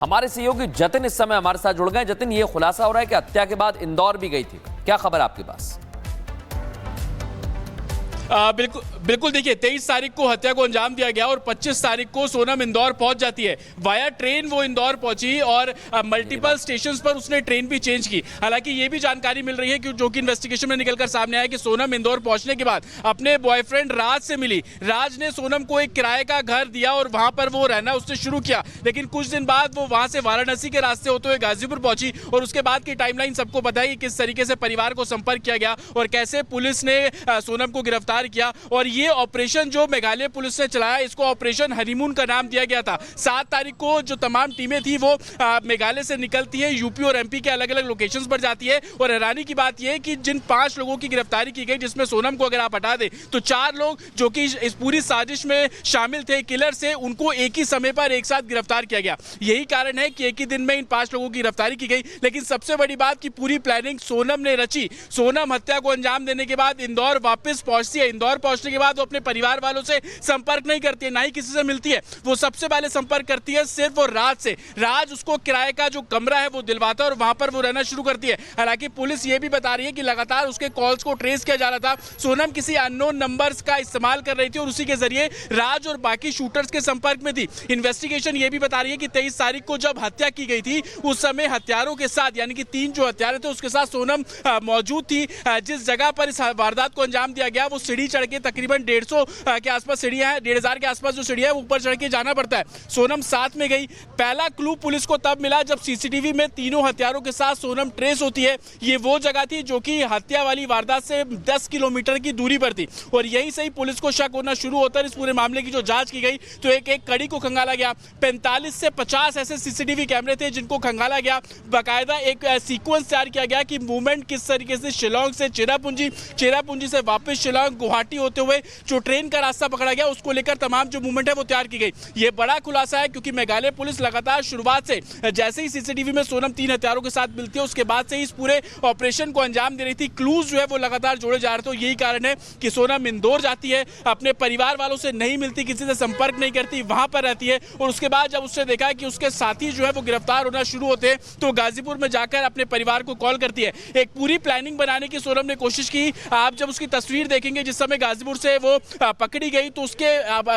हमारे सहयोगी जतिन इस समय हमारे साथ जुड़ गए। जतिन, ये खुलासा हो रहा है कि हत्या के बाद इंदौर भी गई थी, क्या खबर आपके पास? बिल्कुल देखिए, 23 तारीख को हत्या को अंजाम दिया गया और 25 तारीख को सोनम इंदौर पहुंच जाती है। वाया ट्रेन वो इंदौर पहुंची और मल्टीपल स्टेशंस पर उसने ट्रेन भी चेंज की। हालांकि ये भी जानकारी मिल रही है कि जो कि इन्वेस्टिगेशन में निकलकर सामने आया कि सोनम इंदौर पहुंचने के बाद अपने बॉयफ्रेंड राज से मिली। राज ने सोनम को एक किराए का घर दिया और वहां पर वो रहना उसने शुरू किया। लेकिन कुछ दिन बाद वो वहां से वाराणसी के रास्ते होते हुए गाजीपुर पहुंची और उसके बाद की टाइमलाइन सबको पता है कि किस तरीके से परिवार को संपर्क किया गया और कैसे पुलिस ने सोनम को गिरफ्तार किया। और ये ऑपरेशन जो मेघालय पुलिस ने चलाया, इसको ऑपरेशन हनीमून का नाम दिया गया था। 7 तारीख को जो तमाम टीमें थी वो मेघालय से निकलती है, यूपी और एमपी के अलग अलग लोकेशंस पर जाती है। और हैरानी की बात यह है कि जिन 5 लोगों की गिरफ्तारी की गई, जिसमें सोनम को अगर आप हटा दें तो 4 लोग जो कि इस पूरी साजिश में शामिल थे, किलर से, उनको एक ही समय पर एक साथ गिरफ्तार किया गया। यही कारण है कि एक ही दिन में इन 5 लोगों की गिरफ्तारी की गई। लेकिन सबसे बड़ी बात की पूरी प्लानिंग सोनम ने रची। सोनम हत्या को अंजाम देने के बाद इंदौर वापस पहुंचती है। इंदौर पहुंचने के बाद वो अपने परिवार वालों से संपर्क नहीं करती है, ना ही किसी से मिलती है। वो सबसे पहले संपर्क करती है सिर्फ वो राज से। राज उसको किराए का जो कमरा है वो दिलवाता है और वहां पर वो रहना शुरू करती है। हालांकि पुलिस ये भी बता रही है कि लगातार उसके कॉल्स को ट्रेस किया जा रहा था। सोनम किसी अननोन नंबर्स का इस्तेमाल कर रही थी और उसी के जरिए राज और बाकी शूटर्स के संपर्क में थी। इन्वेस्टिगेशन ये भी बता रही है कि 23 तारीख को जब हत्या की गई थी, उस समय हत्यारों के साथ, यानी कि 3 जो हत्यारे थे उसके साथ सोनम मौजूद थी। जिस जगह पर इस वारदात को अंजाम दिया गया वो सीढ़ी चढ़ के तकरीबन 150 के आसपास सीढ़ियां हैं, 1500 के आसपास जो सीढ़ियां है ऊपर चढ़ के जाना पड़ता है। सोनम साथ में गई। पहला क्लू पुलिस को तब मिला जब सीसीटीवी में तीनों हत्यारों के साथ सोनम ट्रेस होती है। ये वो जगह थी जो कि हत्या वाली वारदात से 10 किलोमीटर की दूरी पर थी और यही सही पुलिस को शक होना शुरू होता है। इस पूरे मामले की जो जांच की गई तो एक एक कड़ी को खंगाला गया। 45 से 50 ऐसे सीसीटीवी कैमरे थे जिनको खंगाला गया। बाकायदा एक सीक्वेंस तैयार किया गया कि मूवमेंट किस तरीके से शिलोंग से चेरापूंजी से वापस शिलोंग गुवाहाटी होते हुए जो ट्रेन का रास्ता पकड़ा गया, उसको लेकर तमाम जो मूवमेंट है वो तैयार की गई। ये बड़ा खुलासा है क्योंकि मेघालय पुलिस लगातार शुरुआत से, जैसे ही सीसीटीवी में सोनम 3 हत्यारों के साथ मिलती है, उसके बाद से ही इस पूरे ऑपरेशन को अंजाम दे रही थी। क्लूज जो है वो लगातार जोड़े जा रहे थे। यही कारण है कि सोनम इंदौर जाती है, अपने परिवार वालों से नहीं मिलती, किसी से संपर्क नहीं करती, वहां पर रहती है। और उसके बाद जब उसने देखा कि उसके साथी जो है वो गिरफ्तार होना शुरू होते हैं तो गाजीपुर में जाकर अपने परिवार को कॉल करती है। एक पूरी प्लानिंग बनाने की सोनम ने कोशिश की। आप जब उसकी तस्वीर देखेंगे जिस समय गाजीपुर से वो पकड़ी गई तो उसके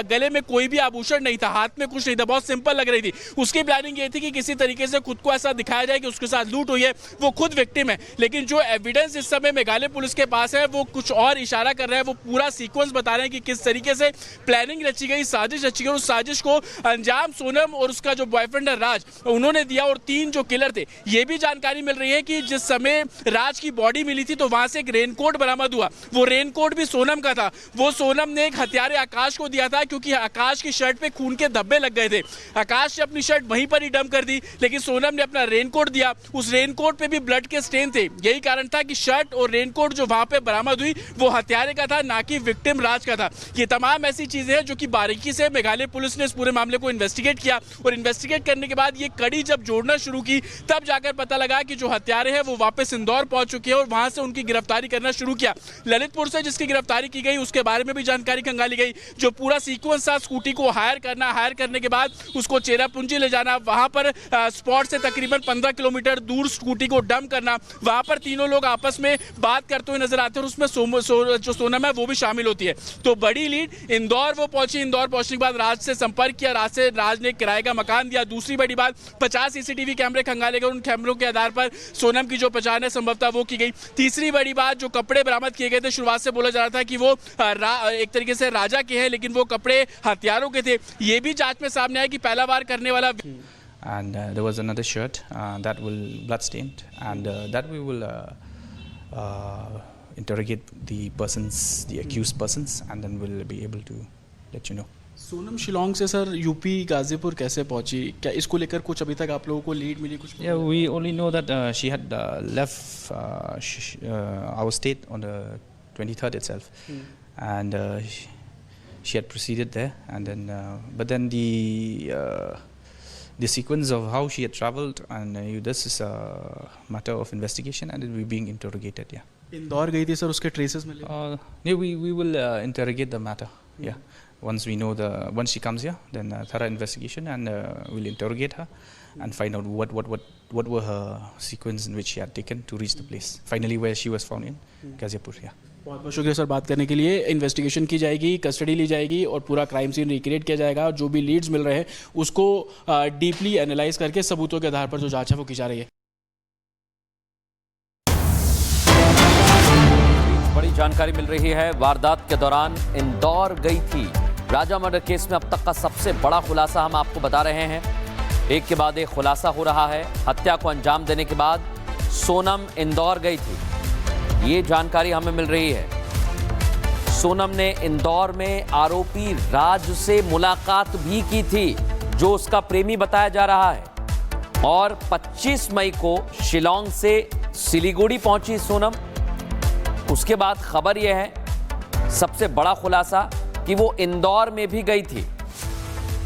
गले में कोई भी आभूषण नहीं था, हाथ में कुछ नहीं था, बहुत सिंपल लग रही थी। उसकी प्लानिंग ये थी कि किसी तरीके से खुद को ऐसा दिखाया जाए कि उसके साथ लूट हुई है, वो खुद विक्टिम है। लेकिन जो एविडेंस इस समय मेघालय पुलिस के पास है वो कुछ और इशारा कर रहा है। वो पूरा सीक्वेंस बता रहे हैं कि किस तरीके से प्लानिंग रची गई, साजिश रची गई और उस साजिश को अंजाम सोनम और उसका जो बॉयफ्रेंड है राज, उन्होंने दिया। और 3 जो किलर थे, ये भी जानकारी मिल रही है कि जिस समय राज की बॉडी मिली थी तो वहां से एक रेनकोट बरामद हुआ। वो रेनकोट भी सोनम का था। वो सोनम ने एक हत्यारे आकाश को दिया था क्योंकि आकाश की शर्ट पे खून के धब्बे लग गए थे। आकाश ने अपनी शर्ट वहीं पर ही डंप कर दी, लेकिन सोनम ने अपना रेनकोट दिया। उस रेनकोट पे भी ब्लड के स्टेन थे। यही कारण था कि शर्ट और रेनकोट जो वहां पे बरामद हुई वो हत्यारे का था, ना कि विक्टिम राज का था। ये तमाम ऐसी चीजें हैं जो कि बारीकी से मेघालय पुलिस ने इस पूरे मामले को इन्वेस्टिगेट किया और इन्वेस्टिगेट करने के बाद ये कड़ी जब जोड़ना शुरू की तब जाकर पता लगा कि जो हत्यारे हैं वो वापस इंदौर पहुंच चुके हैं और वहां से उनकी गिरफ्तारी करना शुरू किया। ललितपुर से जिसकी गिरफ्तारी की गई उसके बारे में भी जानकारी खंगाली गई। जो पूरा सीक्वेंस था, स्कूटी को हायर करने के बाद उसको चेरापूंजी ले जाना, वहां पर स्पॉट से तकरीबन 15 किलोमीटर दूर स्कूटी को डंप करना, वहां पर तीनों लोग आपस में बात करते हुए नजर आते हैं और उसमें जो सोनम है वो भी शामिल होती है। तो बड़ी लीड इंदौर वो पहुंची। इंदौर पहुंचने के बाद राज से संपर्क किया, राज ने किराए का मकान दिया। दूसरी बड़ी बात, 50 सीसीटीवी कैमरे खंगाले गए, उन कैमरों के आधार पर सोनम की जो पहचान है संभवतः वो की गई। तीसरी बड़ी बात, जो कपड़े बरामद किए गए थे, शुरुआत से बोला जा रहा था कि वो एक तरीके से राजा के हैं, लेकिन वो कपड़े हथियारों के थे। ये भी जांच में सामने आया कि पहला बार करने वाला। And there was another shirt that will bloodstained, and that we will interrogate the persons, the accused persons, and then we'll be able to let you know. Sonam Shillong से सर यूपी गाजीपुर कैसे पहुंची? क्या इसको लेकर कुछ अभी तक आप लोगों को लीड मिली? कुछ Yeah, we only know that she had left our state on the 23rd itself, and she had proceeded there, and then but then the sequence of how she had traveled, and this is a matter of investigation, and we're being interrogated. Yeah. Indore गई थी sir, उसके traces मिले? Yeah, we will interrogate the matter. Yeah. Once we know once she comes here, then thorough investigation, and we'll interrogate her, and find out what were her sequence in which she had taken to reach the place. Finally, where she was found in Ghaziapur. Yeah. बहुत बहुत शुक्रिया sir बात करने के लिए। Investigation की जाएगी, custody ली जाएगी और पूरा क्राइम सीन रिक्रिएट किया जाएगा और जो भी लीड्स मिल रहे हैं उसको डीपली एनालाइज करके सबूतों के आधार पर जो जांच है वो की जा रही है। बड़ी जानकारी मिल रही है, वारदात के दौरान इंदौर गई थी। राजा मर्डर केस में अब तक का सबसे बड़ा खुलासा हम आपको बता रहे हैं। एक के बाद एक खुलासा हो रहा है। हत्या को अंजाम देने के बाद सोनम इंदौर गई थी, ये जानकारी हमें मिल रही है। सोनम ने इंदौर में आरोपी राज से मुलाकात भी की थी, जो उसका प्रेमी बताया जा रहा है। और 25 मई को शिलांग से सिलीगुड़ी पहुंची सोनम। उसके बाद खबर यह है, सबसे बड़ा खुलासा, कि वो इंदौर में भी गई थी।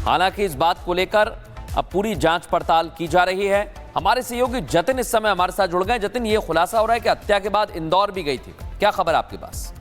हालांकि इस बात को लेकर अब पूरी जांच पड़ताल की जा रही है। हमारे सहयोगी जतिन इस समय हमारे साथ जुड़ गए। जतिन, ये खुलासा हो रहा है कि हत्या के बाद इंदौर भी गई थी, क्या खबर आपके पास?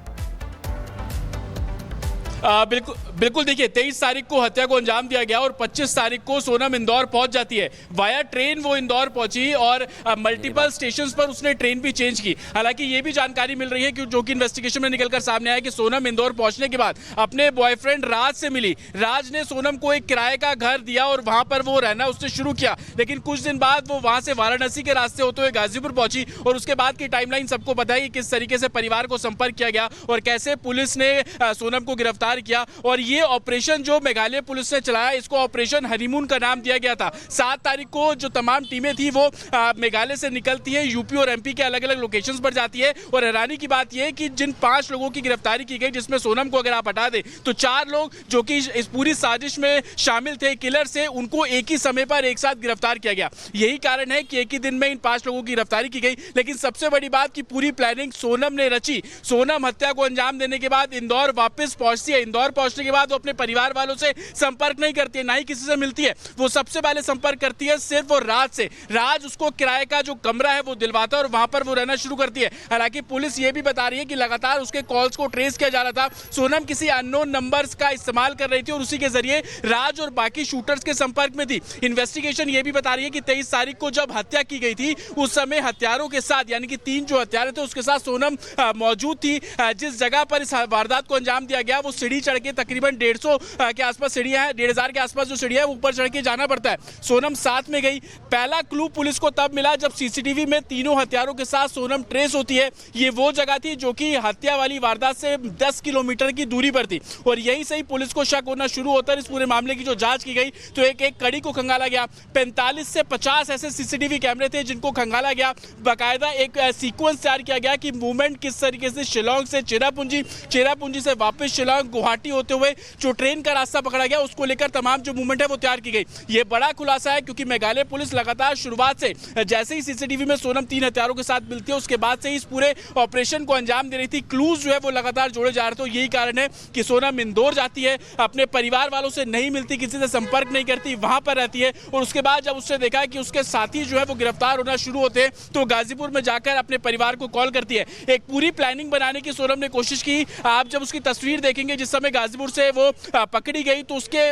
बिल्कुल देखिए, 23 तारीख को हत्या को अंजाम दिया गया और 25 तारीख को सोनम इंदौर पहुंच जाती है। वाया ट्रेन वो इंदौर पहुंची और मल्टीपल स्टेशंस पर उसने ट्रेन भी चेंज की। हालांकि ये भी जानकारी मिल रही है कि जो कि इन्वेस्टिगेशन में निकलकर सामने आया कि सोनम इंदौर पहुंचने के बाद अपने बॉयफ्रेंड राज से मिली। राज ने सोनम को एक किराए का घर दिया और वहां पर वो रहना उसने शुरू किया। लेकिन कुछ दिन बाद वो वहां से वाराणसी के रास्ते होते हुए गाजीपुर पहुंची और उसके बाद की टाइमलाइन सबको पता है कि किस तरीके से परिवार को संपर्क किया गया और कैसे पुलिस ने सोनम को गिरफ्तार किया। और ये ऑपरेशन जो मेघालय पुलिस ने चलाया, इसको ऑपरेशन हनीमून का नाम दिया गया था। 7 तारीख को जो तमाम टीमें थी वो मेघालय से निकलती है, यूपी और एमपी के अलग अलग लोकेशंस पर जाती है। और हैरानी की बात यह है कि जिन 5 लोगों की गिरफ्तारी की गई, जिसमें सोनम को अगर आप हटा दें तो 4 लोग जो कि इस पूरी साजिश में शामिल थे, किलर से, उनको एक ही समय पर एक साथ गिरफ्तार किया गया। यही कारण है कि एक ही दिन में इन 5 लोगों की गिरफ्तारी की गई। लेकिन सबसे बड़ी बात की पूरी प्लानिंग सोनम ने रची। सोनम हत्या को अंजाम देने के बाद इंदौर वापस पहुंचती है। इंदौर पहुंचने के बाद वो अपने परिवार वालों से संपर्क नहीं करती है, ना ही किसी से मिलती है। वो सबसे पहले संपर्क करती है सिर्फ वो राज से। राज उसको किराए का जो कमरा है वो दिलवाता है और वहां पर वो रहना शुरू करती है। हालांकि पुलिस ये भी बता रही है कि लगातार उसके कॉल्स को ट्रेस किया जा रहा था। सोनम किसी अननोन नंबर्स का इस्तेमाल कर रही थी और उसी के जरिए राज और बाकी शूटर्स के संपर्क में थी। इन्वेस्टिगेशन ये भी बता रही है कि 23 तारीख को जब हत्या की गई थी, उस समय हथियारों के साथ, यानी कि 3 जो हथियार थे उसके साथ सोनम मौजूद थी। जिस जगह पर इस वारदात को अंजाम दिया गया वो सीढ़ी चढ़ के तकरीबन 150 के आसपास सीढ़ियां हैं, 1500 के आसपास जो सीढ़ियां है ऊपर चढ़ के जाना पड़ता है। सोनम साथ में गई। पहला क्लू पुलिस को तब मिला जब सीसीटीवी में तीनों हथियारों के साथ सोनम ट्रेस होती है। ये वो जगह थी जो कि हत्या वाली वारदात से 10 किलोमीटर की दूरी पर थी और यही सही पुलिस को शक होना शुरू होता है। इस पूरे मामले की जो जांच की गई तो एक एक कड़ी को खंगाला गया। 45 से 50 ऐसे सीसीटीवी कैमरे थे जिनको खंगाला गया। बाकायदा एक सीक्वेंस तैयार किया गया कि मूवमेंट किस तरीके से शिलांग से चेरापूंजी से वापस शिलांग गुवाहाटी होते हुए जो ट्रेन का रास्ता पकड़ा गया, उसको लेकर तमाम जो मूवमेंट है वो तैयार की गई। ये बड़ा खुलासा है क्योंकि मेघालय पुलिस लगातार शुरुआत से, जैसे ही सीसीटीवी में सोनम 3 हथियारों के साथ मिलती है, उसके बाद से ही इस पूरे ऑपरेशन को अंजाम दे रही थी। क्लूज जो है वो लगातार जोड़े जा रहे थे। यही कारण है कि सोनम इंदौर जाती है, अपने परिवार वालों से नहीं मिलती, किसी से संपर्क नहीं करती, वहां पर रहती है। और उसके बाद जब उसने देखा कि उसके साथी जो है वो गिरफ्तार होना शुरू होते हैं तो गाजीपुर में जाकर अपने परिवार को कॉल करती है। एक पूरी प्लानिंग बनाने की सोनम ने कोशिश की। आप जब उसकी तस्वीर देखेंगे जिस समय गाजीपुर से वो पकड़ी गई तो उसके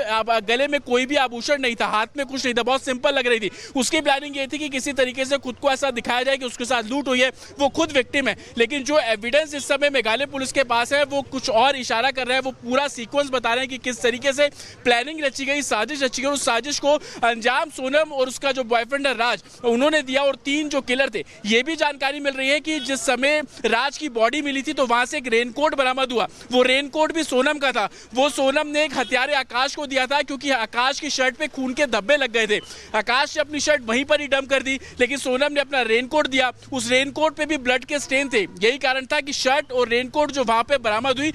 गले में कोई भी आभूषण नहीं था, हाथ में कुछ नहीं था, बहुत सिंपल लग रही थी। उसकी प्लानिंग ये थी कि किसी तरीके से खुद को ऐसा दिखाया जाए कि उसके साथ लूट हुई है, वो खुद विक्टिम है। लेकिन जो एविडेंस इस समय मेघालय पुलिस के पास है वो कुछ और इशारा कर रहा है। वो पूरा सीक्वेंस बता रहे हैं कि किस तरीके से प्लानिंग रची गई, साजिश रची गई। उस साजिश को अंजाम सोनम और उसका जो बॉयफ्रेंड है राज, उन्होंने दिया। और 3 जो किलर थे, ये भी जानकारी मिल रही है कि जिस समय राज की बॉडी मिली थी तो वहां से एक रेनकोट बरामद हुआ। वो रेनकोट भी सोनम का था। वो सोनम ने एक हथियार आकाश को दिया था क्योंकि आकाश की शर्ट पे खून के धब्बे लग गए थे। आकाश ने अपनी शर्ट वहीं पर ही डंप कर दी, लेकिन सोनम ने अपना रेनकोट दिया। उस रेनकोट पे भी ब्लड के स्टेन थे। यही कारण था कि शर्ट और रेनकोट जो वहां पे बरामद हुई